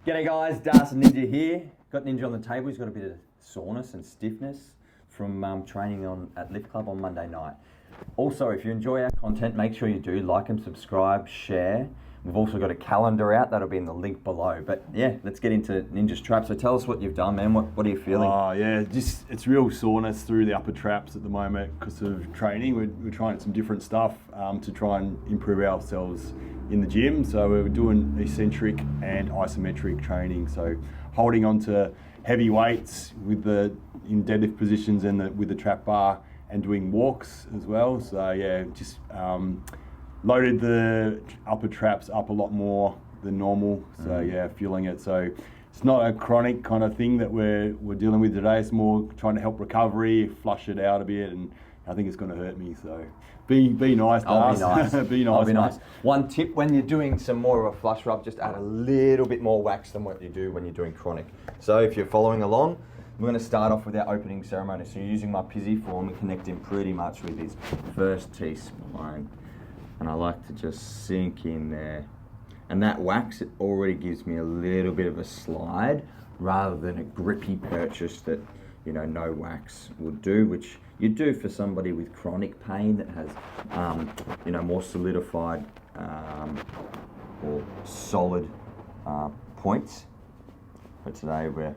G'day guys, Darcy Ninja here. Got Ninja on the table. He's got a bit of soreness and stiffness from training at Lift Club on Monday night. Also, if you enjoy our content, make sure you do like and subscribe, share. We've also got a calendar out, that'll be in the link below. But yeah, let's get into Ninja's traps. So tell us what you've done, man. What are you feeling? Oh yeah, just it's real soreness through the upper traps at the moment because of training. We're trying some different stuff to try and improve ourselves in the gym. So we're doing eccentric and isometric training. So holding on to heavy weights in deadlift positions and with the trap bar, and doing walks as well. So yeah, just loaded the upper traps up a lot more than normal. So yeah, feeling it. So it's not a chronic kind of thing that we're dealing with today. It's more trying to help recovery, flush it out a bit, and I think it's going to hurt me. So be nice. I'll be nice. Be nice. I'll be nice. One tip: when you're doing some more of a flush rub, just add a little bit more wax than what you do when you're doing chronic. So if you're following along, we're going to start off with our opening ceremony. So you're using my pisiform and connecting pretty much with his first T-spine. And I like to just sink in there. And that wax, it already gives me a little bit of a slide rather than a grippy purchase that, no wax would do, which you do for somebody with chronic pain that has, more solidified or solid points. But today we're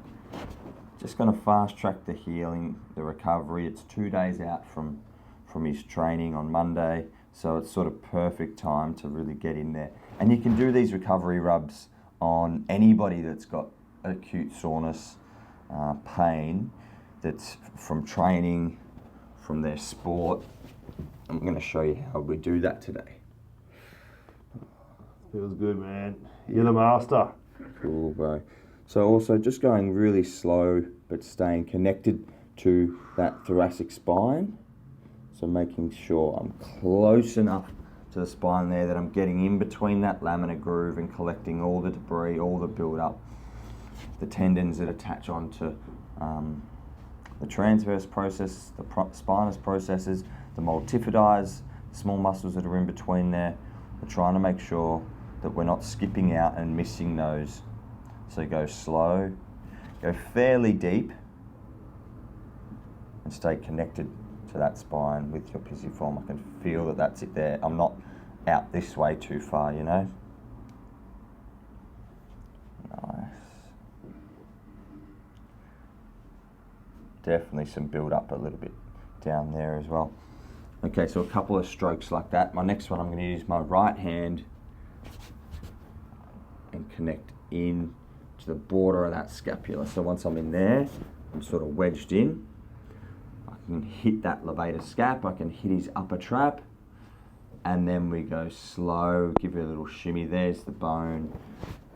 just going to fast track the healing, the recovery. It's 2 days out from his training on Monday. So it's sort of perfect time to really get in there. And you can do these recovery rubs on anybody that's got acute soreness, pain, that's from training, from their sport. I'm going to show you how we do that today. Feels good, man. You're the master. Cool, bro. So also just going really slow, but staying connected to that thoracic spine. So making sure I'm close enough to the spine there that I'm getting in between that laminar groove and collecting all the debris, all the build-up, the tendons that attach onto the transverse process, the spinous processes, the multifidus, the small muscles that are in between there. We're trying to make sure that we're not skipping out and missing those. So go slow, go fairly deep, and stay connected to that spine with your pisiform. I can feel that that's it there. I'm not out this way too far, Nice. Definitely some build up a little bit down there as well. Okay, so a couple of strokes like that. My next one, I'm going to use my right hand and connect in to the border of that scapula. So once I'm in there, I'm sort of wedged in. I can hit that levator scap, I can hit his upper trap, and then we go slow, give it a little shimmy. There's the bone,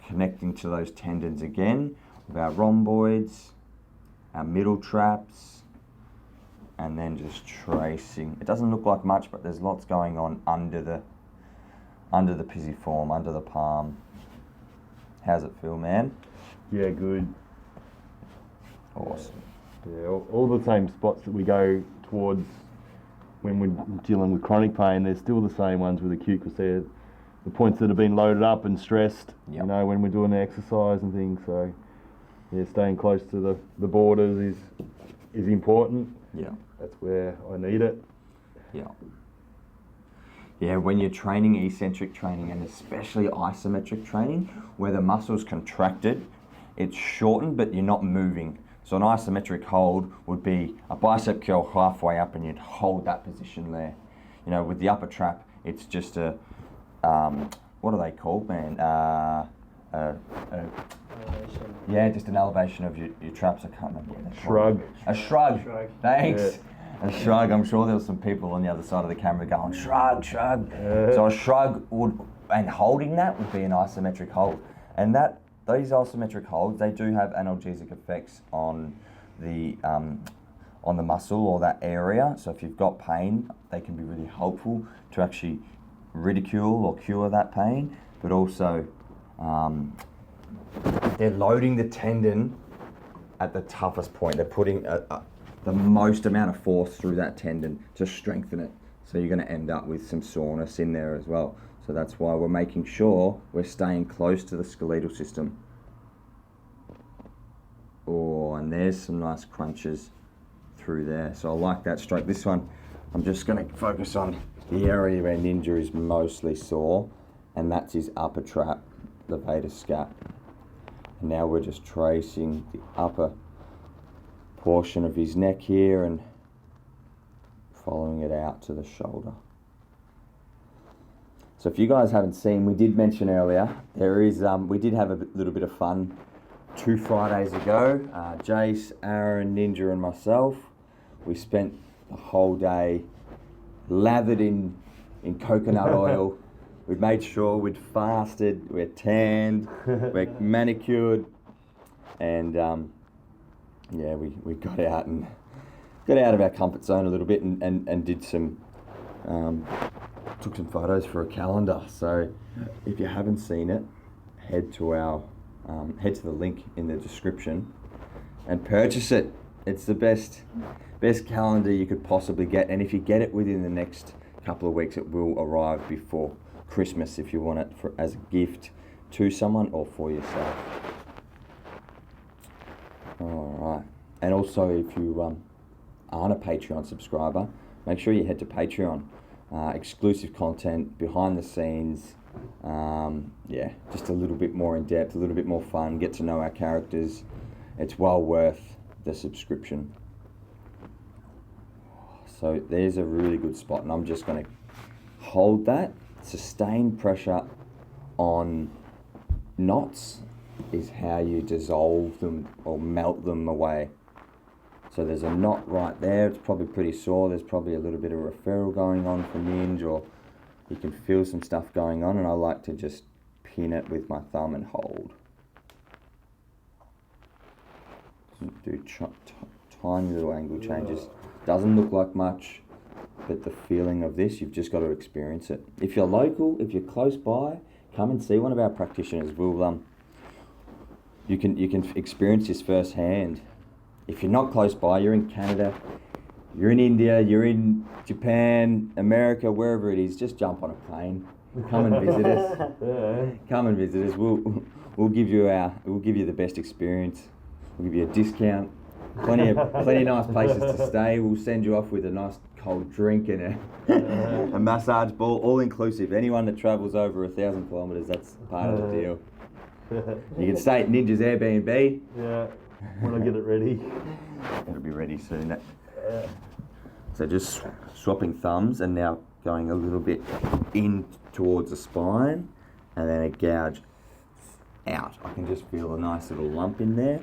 connecting to those tendons again with our rhomboids, our middle traps, and then just tracing. It doesn't look like much, but there's lots going on under the pisiform, under the palm. How's it feel, man? Yeah, good. Awesome. Yeah, all the same spots that we go towards when we're dealing with chronic pain, they're still the same ones with acute, because they're the points that have been loaded up and stressed, when we're doing the exercise and things. So yeah, staying close to the borders is important. Yeah. That's where I need it. Yeah. Yeah, when you're training eccentric training, and especially isometric training, where the muscle's contracted, it's shortened, but you're not moving. So an isometric hold would be a bicep curl halfway up, and you'd hold that position there. With the upper trap, it's just a, what are they called, man? Elevation. Yeah, just an elevation of your traps. I can't remember what they're Shrug. called. A shrug. Shrug. Thanks. Yeah. A shrug. I'm sure there was some people on the other side of the camera going, shrug, shrug. So a shrug and holding that would be an isometric hold. And these isometric holds, they do have analgesic effects on the muscle or that area. So if you've got pain, they can be really helpful to actually ridicule or cure that pain. But also, they're loading the tendon at the toughest point. They're putting the most amount of force through that tendon to strengthen it. So you're going to end up with some soreness in there as well. So that's why we're making sure we're staying close to the skeletal system. and there's some nice crunches through there. So I like that stroke. This one, I'm just going to focus on the area where Ninja is mostly sore, and that's his upper trap, the Vader scap. And now we're just tracing the upper portion of his neck here and following it out to the shoulder. So if you guys haven't seen, we did mention earlier, we did have a little bit of fun 2 Fridays ago. Jace, Aaron, Ninja and myself, we spent the whole day lathered in coconut oil. We'd made sure we'd fasted, we're tanned, we're manicured, and yeah, we got out of our comfort zone a little bit and did some, took some photos for a calendar. So if you haven't seen it, head to the link in the description and purchase it. It's the best calendar you could possibly get, and if you get it within the next couple of weeks, it will arrive before Christmas if you want it as a gift to someone or for yourself. Alright, and also if you aren't a Patreon subscriber, make sure you head to Patreon. Exclusive content, behind the scenes, yeah, just a little bit more in depth, a little bit more fun, get to know our characters. It's well worth the subscription. So there's a really good spot, and I'm just going to hold that. Sustained pressure on knots is how you dissolve them or melt them away. So there's a knot right there. It's probably pretty sore. There's probably a little bit of referral going on from Ninja, or you can feel some stuff going on, and I like to just pin it with my thumb and hold. Do tiny little angle changes. Doesn't look like much, but the feeling of this, you've just got to experience it. If you're local, if you're close by, come and see one of our practitioners. You can experience this firsthand. If you're not close by, you're in Canada, you're in India, you're in Japan, America, wherever it is, just jump on a plane. Come and visit us. Yeah. Come and visit us. We'll give you the best experience. We'll give you a discount. Plenty of nice places to stay. We'll send you off with a nice cold drink and a massage ball, all inclusive. Anyone that travels over 1,000 kilometres, that's part of the deal. You can stay at Ninja's Airbnb. Yeah, when I get it ready. It'll be ready soon. So just swapping thumbs and now going a little bit in towards the spine and then a gouge out. I can just feel a nice little lump in there.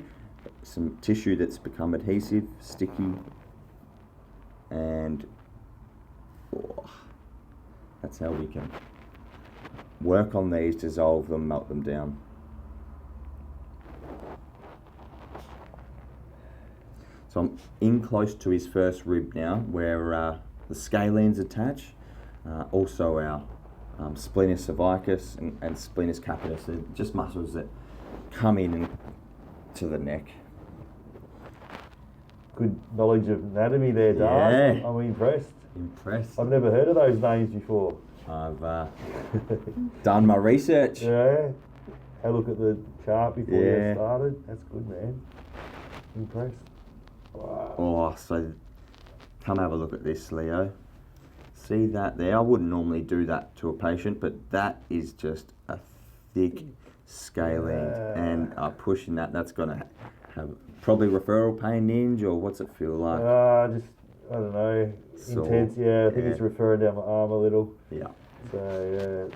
Some tissue that's become adhesive, sticky, and that's how we can work on these, dissolve them, melt them down. So I'm in close to his first rib now, where the scalenes attach, also our splenius cervicus and splenius capitis. They're just muscles that come in to the neck. Good knowledge of anatomy there, Darcy. Yeah. I'm impressed. Impressed. I've never heard of those names before. I've done my research. Yeah. Had a look at the chart before you Yeah. started. That's good, man. Impressed. Wow. Oh, so come have a look at this, Leo. See that there? I wouldn't normally do that to a patient, but that is just a thick scalene, and pushing that's going to have probably referral pain, Ninja, or what's it feel like? Just, I don't know, Sore. intense, yeah. I think Yeah. it's referring down my arm a little. Yeah. So,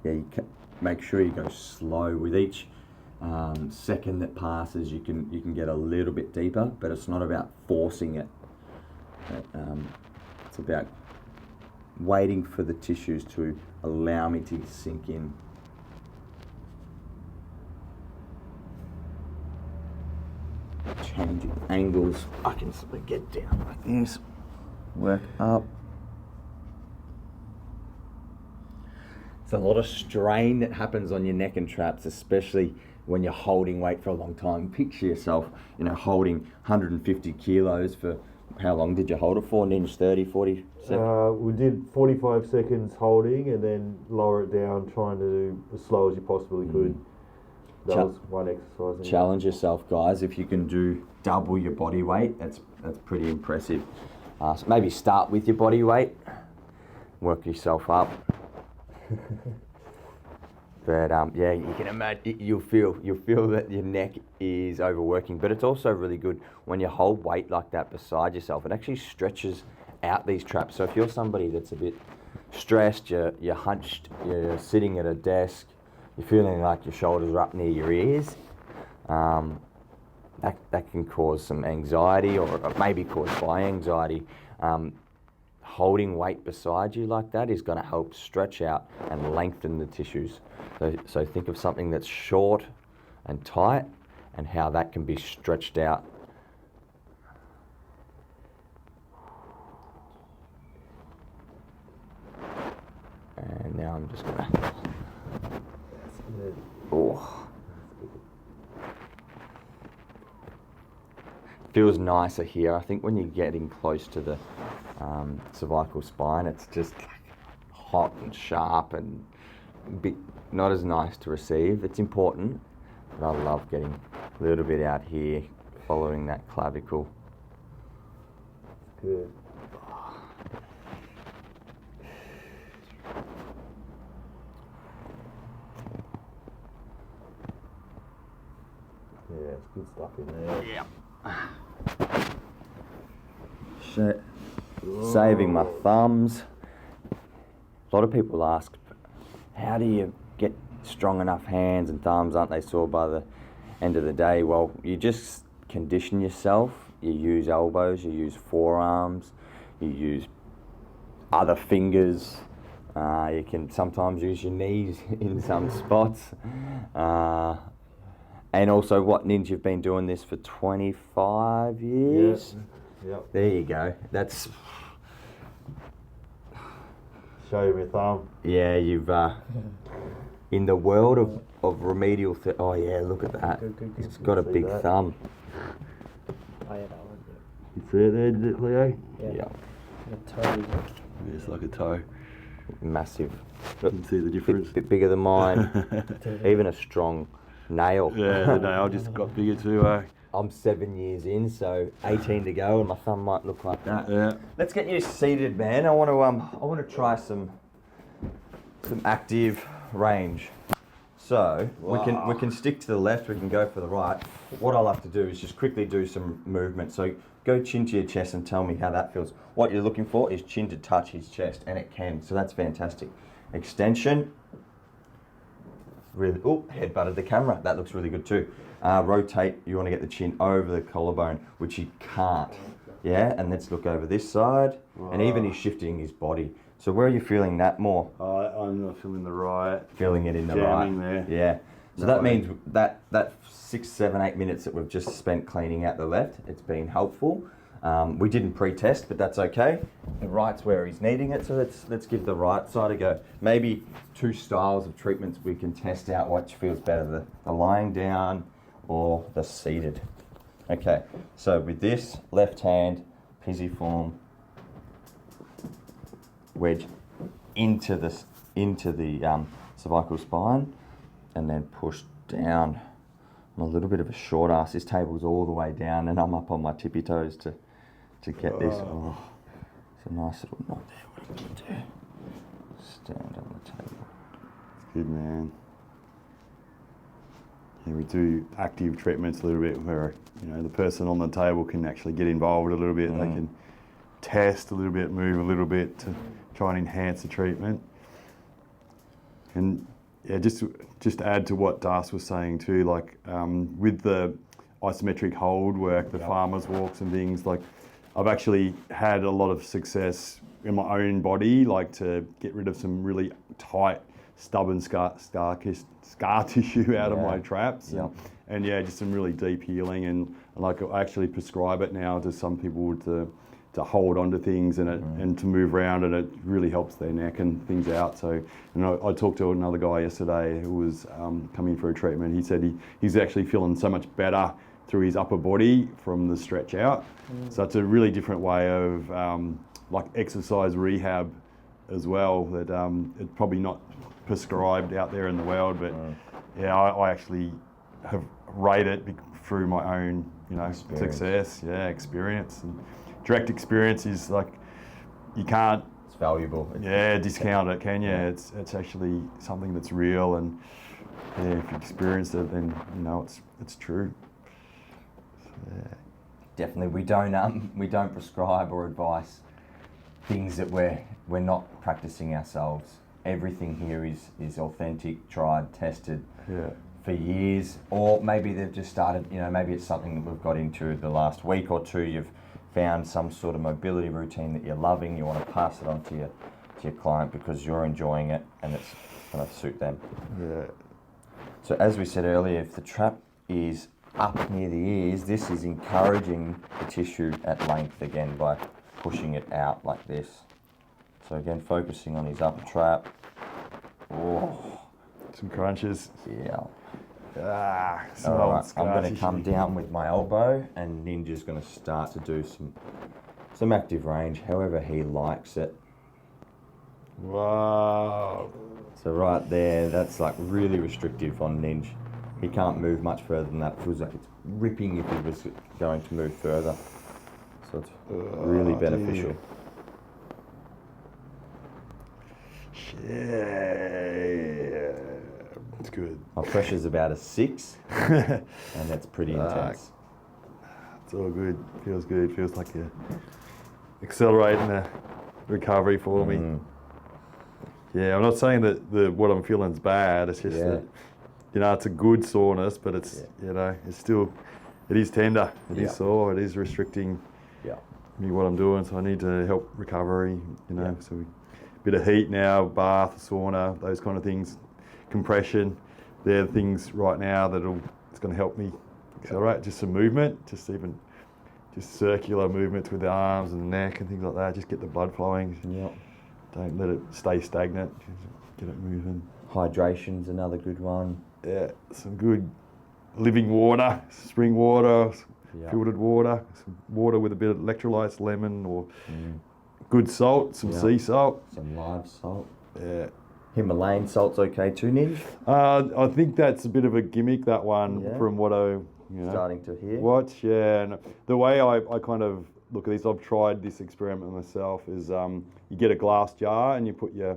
Yeah, you can make sure you go slow with each second that passes. You can get a little bit deeper, but it's not about forcing it. It's about waiting for the tissues to allow me to sink in. Changing angles. I can sort of get down like this, work up. It's a lot of strain that happens on your neck and traps, especially when you're holding weight for a long time. Picture yourself, holding 150 kilos for, how long did you hold it for, Ninja? 30, 40 seconds? we did 45 seconds holding and then lower it down, trying to do as slow as you possibly could. That was one exercise. Challenge yourself, guys. If you can do double your body weight, that's pretty impressive. So maybe start with your body weight, work yourself up. But yeah, you can imagine you'll feel that your neck is overworking. But it's also really good when you hold weight like that beside yourself. It actually stretches out these traps. So if you're somebody that's a bit stressed, you're hunched, you're sitting at a desk, you're feeling like your shoulders are up near your ears, that can cause some anxiety, or maybe caused by anxiety. Holding weight beside you like that is going to help stretch out and lengthen the tissues. So think of something that's short and tight and how that can be stretched out. And now I'm just going to... Oh. Feels nicer here. I think when you're getting close to the cervical spine, it's just hot and sharp and a bit not as nice to receive. It's important, but I love getting a little bit out here, following that clavicle. Good. Yeah, it's good stuff in there. Yeah. Saving my thumbs. A lot of people ask, how do you get strong enough hands and thumbs? Aren't they sore by the end of the day? Well, you just condition yourself. You use elbows, you use forearms, you use other fingers. You can sometimes use your knees in some spots. And also, what, Ninja, you've been doing this for 25 years? Yep. There you go. That's... Show you my thumb. Yeah, you've... in the world of remedial... oh, yeah, look at that. Good. It's got a big thumb. Oh, yeah, that one, You see it there, Leo? yeah. The toe. It's like a toe. Massive. You can see the difference. Bit bigger than mine. Even a strong nail. Yeah, the nail just got bigger too. I'm 7 years in, so 18 to go, and my thumb might look like that. Yeah. Let's get you seated, man. I want to try some active range. So we can stick to the left. We can go for the right. What I'll have to do is just quickly do some movement. So go chin to your chest and tell me how that feels. What you're looking for is chin to touch his chest, and it can. So that's fantastic. Extension. Really. Oh, head butted the camera. That looks really good too. Rotate. You want to get the chin over the collarbone, which he can't. Yeah, and let's look over this side. And even he's shifting his body. So where are you feeling that more? I'm not feeling the right. Feeling it in the Jamming right. there. Yeah. So that means that 6, 7, 8 minutes that we've just spent cleaning out the left, it's been helpful. We didn't pre-test, but that's okay. The right's where he's needing it, so let's give the right side a go. Maybe 2 styles of treatments we can test out which feels better, the lying down or the seated. Okay, so with this, left hand, pisiform, wedge into the cervical spine, and then push down. I'm a little bit of a short ass. This table's all the way down, and I'm up on my tippy toes to get this. Oh, it's a nice little knot there. What I'm gonna do? Stand on the table. It's good, man. Yeah, we do active treatments a little bit where the person on the table can actually get involved a little bit. They can test a little bit, move a little bit to try and enhance the treatment. And yeah, just to add to what Darcy was saying too, like with the isometric hold work, the farmer's walks and things, like I've actually had a lot of success in my own body, like to get rid of some really tight, stubborn scar tissue out of my traps. Yeah. And yeah, just some really deep healing, and like I actually prescribe it now to some people to hold onto things and to move around, and it really helps their neck and things out. So, I talked to another guy yesterday who was coming for a treatment. He said he's actually feeling so much better through his upper body from the stretch out. So it's a really different way of like exercise rehab as well, that it's probably not prescribed out there in the world, but yeah, I actually have rated through my own, Experience. success, experience, and direct experience is like you can't, It's valuable. discount it, can you? It's actually something that's real, and if you experience it, then it's true. So, Definitely, we don't prescribe or advise things that we're not practicing ourselves. Everything here is authentic, tried, tested for years, or maybe they've just started. Maybe it's something that we've got into the last week or two. You've found some sort of mobility routine that you're loving. You want to pass it on to your client because you're enjoying it and it's going to suit them. Yeah. So as we said earlier, if the trap is up near the ears, this is encouraging the tissue at length again by pushing it out like this. So again, focusing on his upper trap. Oh, Some crunches. yeah. Smell Alright, I'm going to come down with my elbow, and Ninja's going to start to do some active range, however he likes it. Wow. So right there, that's like really restrictive on Ninja. He can't move much further than that. It feels like it's ripping if he was going to move further. So it's really beneficial. Yeah. It's good. My pressure's about a 6, and that's pretty intense. It's all good. Feels good. Feels like you're accelerating the recovery for me. Yeah, I'm not saying that what I'm feeling is bad. It's just that, it's a good soreness, but it's, it's still, it is tender. It is sore. It is restricting me what I'm doing. So I need to help recovery, So a bit of heat now, bath, sauna, those kind of things, compression. They're the things right now it's going to help me accelerate. Just some movement, just circular movements with the arms and the neck and things like that. Just get the blood flowing. Yep. Don't let it stay stagnant. Get it moving. Hydration's another good one. Yeah, some good living water, spring water, filtered water, some water with a bit of electrolytes, lemon, or good salt, some sea salt. Some live salt. Yeah. Himalayan salt's okay too, Ninja? I think that's a bit of a gimmick, that one, from what I Starting to hear. watch. Yeah, and the way I kind of look at this, I've tried this experiment myself, is you get a glass jar and you put your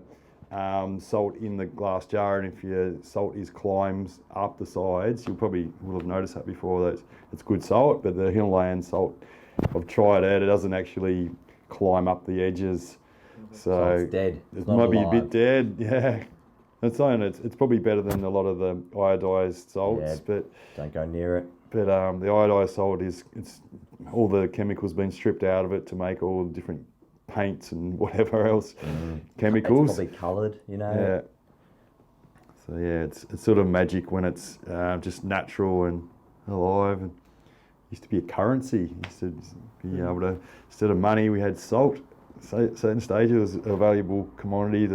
salt in the glass jar, and if your salt climbs up the sides, you probably will have noticed that before, that it's good salt, but the Himalayan salt, I've tried it, it doesn't actually climb up the edges. So it's dead. It might be a bit dead, yeah. It's probably better than a lot of the iodized salts, but don't go near it. But the iodized salt it's all the chemicals been stripped out of it to make all the different paints and whatever else chemicals. It's probably coloured, Yeah. So it's sort of magic when it's just natural and alive. And it used to be a currency. It used to be able to, instead of money, we had salt. Certain stages, it was a valuable commodity.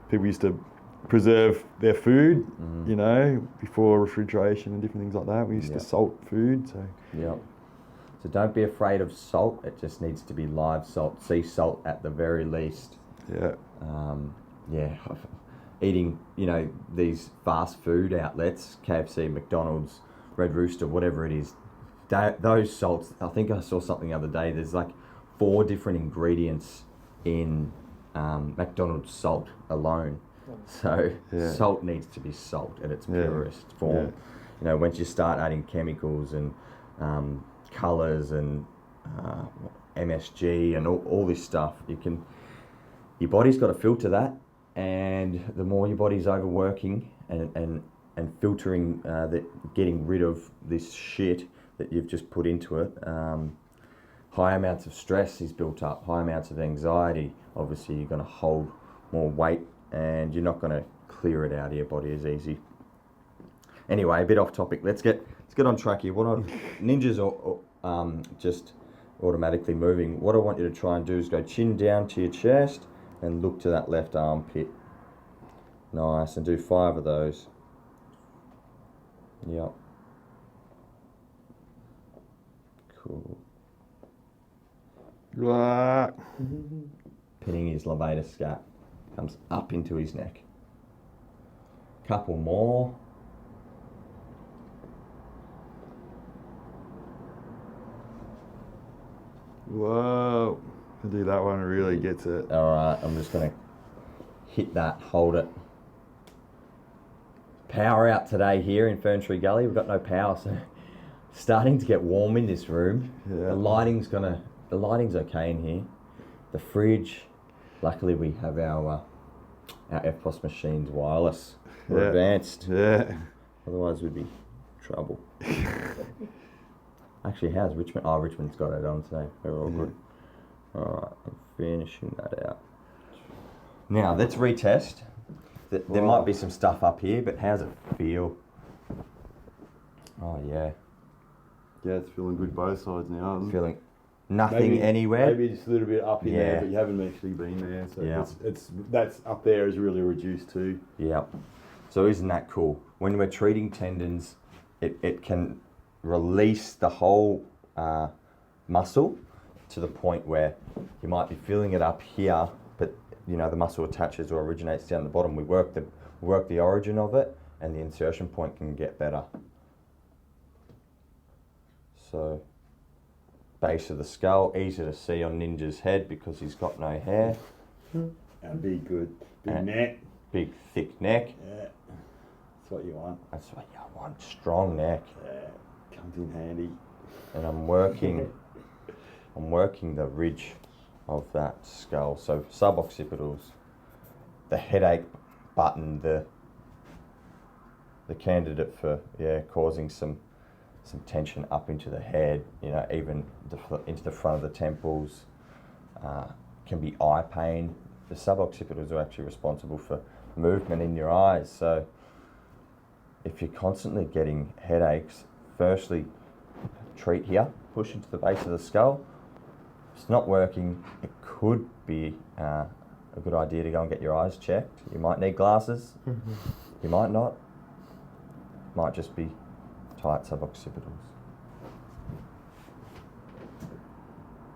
People used to preserve their food, before refrigeration and different things like that. We used to salt food. So don't be afraid of salt. It just needs to be live salt, sea salt at the very least. Yeah. Eating, these fast food outlets, KFC, McDonald's, Red Rooster, whatever it is, those salts, I think I saw something the other day, there's like 4 different ingredients in McDonald's salt alone. So salt needs to be salt at its purest form. Once you start adding chemicals and colours and MSG and all this stuff, your body's got to filter that, and the more your body's overworking and filtering, getting rid of this shit that you've just put into it, high amounts of stress is built up, high amounts of anxiety. Obviously you're going to hold more weight, and you're not going to clear it out of your body as easy. Anyway, a bit off topic. Let's get on track here. Ninjas are just automatically moving. What I want you to try and do is go chin down to your chest and look to that left armpit. Nice, and do 5 of those. Yep. Cool. Pinning his levator scap. Comes up into his neck. Couple more. Whoa. I'll do that one, really gets it. All right, I'm just gonna hit that, hold it. Power out today here in Fern Tree Gully. We've got no power, so starting to get warm in this room. Yeah. The lighting's okay in here. The fridge, luckily we have our FPOS machines wireless. We're advanced. Yeah. Otherwise we'd be trouble. Actually, how's Richmond? Oh, Richmond's got it on today. They're all good. Alright, I'm finishing that out. Now, let's retest. There might be some stuff up here, but how's it feel? Oh, yeah. Yeah, it's feeling good both sides now. Isn't it? Feeling nothing anywhere. Maybe just a little bit up in there, Yeah. but you haven't actually been there. So Yeah. that's up there is really reduced too. Yeah. So isn't that cool? When we're treating tendons, it can release the whole muscle to the point where you might be feeling it up here, but you know the muscle attaches or originates down the bottom. We work the origin of it, and the insertion point can get better. So, base of the skull, easy to see on Ninja's head because he's got no hair. That'd be good. Big And- neck. Big thick neck. Yeah. That's what you want. That's what you want. Strong neck. Yeah. Comes in handy. And I'm working the ridge of that skull. So suboccipitals, the headache button, the candidate for causing some tension up into the head, you know, even into the front of the temples. Can be eye pain. The suboccipitals are actually responsible for movement in your eyes. So if you're constantly getting headaches, firstly treat here, push into the base of the skull. If it's not working, it could be a good idea to go and get your eyes checked. You might need glasses, you might not. Might just be tight suboccipitals.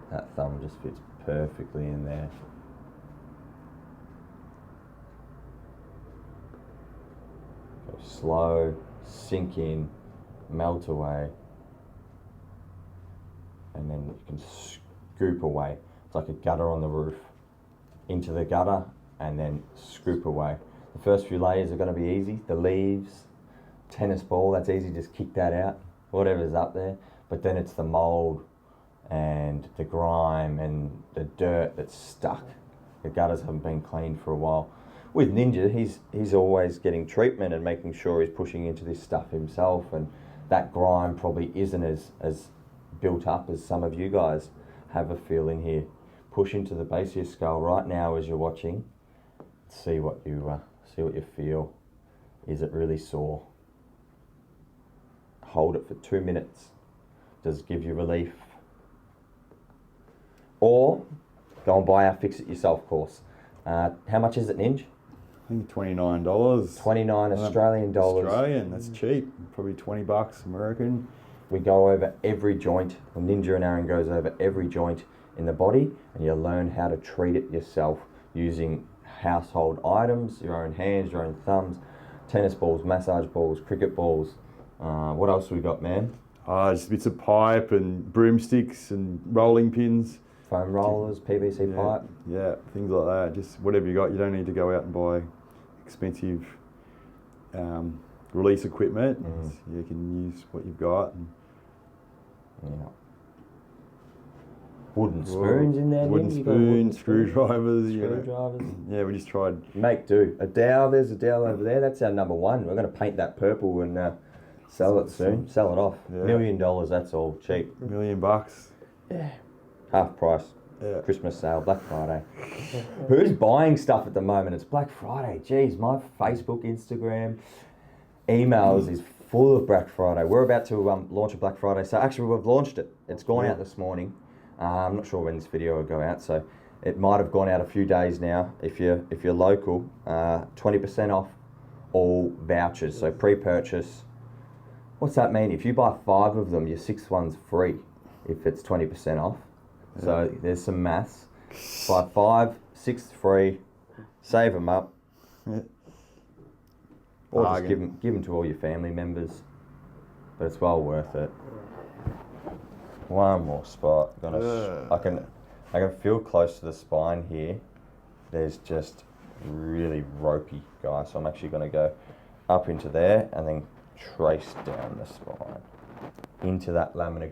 That thumb just fits perfectly in there. Go slow, sink in, melt away, and then you can scoop away. It's like a gutter on the roof. Into the gutter and then scoop away. The first few layers are going to be easy. The leaves, tennis ball, that's easy, just kick that out, whatever's up there. But then it's the mold and the grime and the dirt that's stuck. The gutters haven't been cleaned for a while. With Ninja, he's always getting treatment and making sure he's pushing into this stuff himself, and that grime probably isn't as built up as some of you guys have a feel in here. Push into the base of your skull right now as you're watching. See what you feel. Is it really sore? Hold it for 2 minutes. Does it give you relief? Or go and buy our Fix It Yourself course. How much is it, Ninja? I think $29. 29 Australian dollars. Australian, that's cheap. Probably $20 American. We go over every joint, or Ninja and Aaron goes over every joint in the body, and you learn how to treat it yourself using household items, your own hands, your own thumbs, tennis balls, massage balls, cricket balls. What else we got, man? Just bits of pipe and broomsticks and rolling pins. Foam rollers, PVC pipe. Yeah, things like that. Just whatever you got. You don't need to go out and buy expensive release equipment. You can use what you've got. Yeah. Wooden spoons in there. Wooden Nick? You got spoons, screwdrivers. Screwdrivers. Yeah, we just tried. Make do. A dowel, there's a dowel over there. That's our number one. We're going to paint that purple and sell it soon. Sell it off. Yeah. $1 million, that's all. Cheap. $1 million. Yeah. Half price. Yeah. Christmas sale, Black Friday. Who's buying stuff at the moment? It's Black Friday. Jeez, my Facebook, Instagram, emails is full of Black Friday. We're about to launch a Black Friday sale. Actually, we've launched it. It's gone out this morning. I'm not sure when this video will go out, so it might have gone out a few days now. If you're local, 20% off all vouchers. So pre-purchase. What's that mean? If you buy 5 of them, your 6th one's free. If it's 20% off. So there's some maths. Buy 5, 6th free. Save them up. Or just give them to all your family members. But it's well worth it. One more spot. I can feel close to the spine here. There's just really ropey, guys. So I'm actually going to go up into there and then trace down the spine into that laminar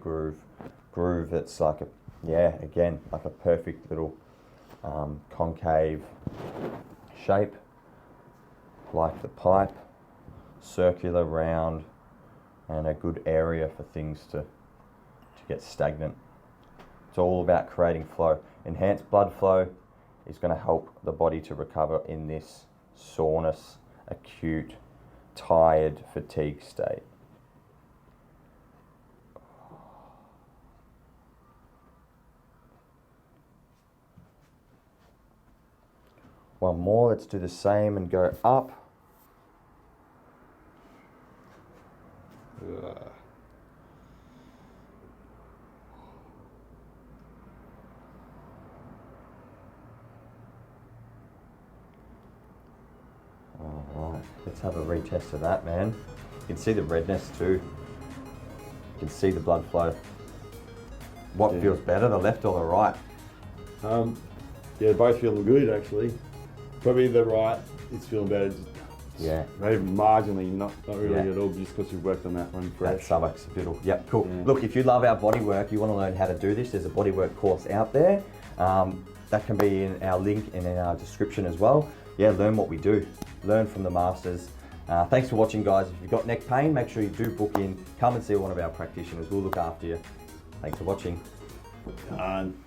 groove that's like a, yeah, again, like a perfect little concave shape, like the pipe, circular, round, and a good area for things to get stagnant. It's all about creating flow. Enhanced blood flow is going to help the body to recover in this soreness, acute, tired, fatigue state. One more, let's do the same and go up. Alright, let's have a retest of that, man. You can see the redness too. You can see the blood flow. What feels better, the left or the right? Yeah, both feeling good actually. Probably the right is feeling better. Yeah. Maybe marginally, not really Yeah. at all, just because you've worked on that one That fresh. subuck's beautiful. Yep, cool. Yeah. Look, if you love our bodywork, you want to learn how to do this, there's a bodywork course out there. That can be in our link and in our description as well. Yeah, learn what we do. Learn from the masters. Thanks for watching, guys. If you've got neck pain, make sure you do book in. Come and see one of our practitioners. We'll look after you. Thanks for watching. Done.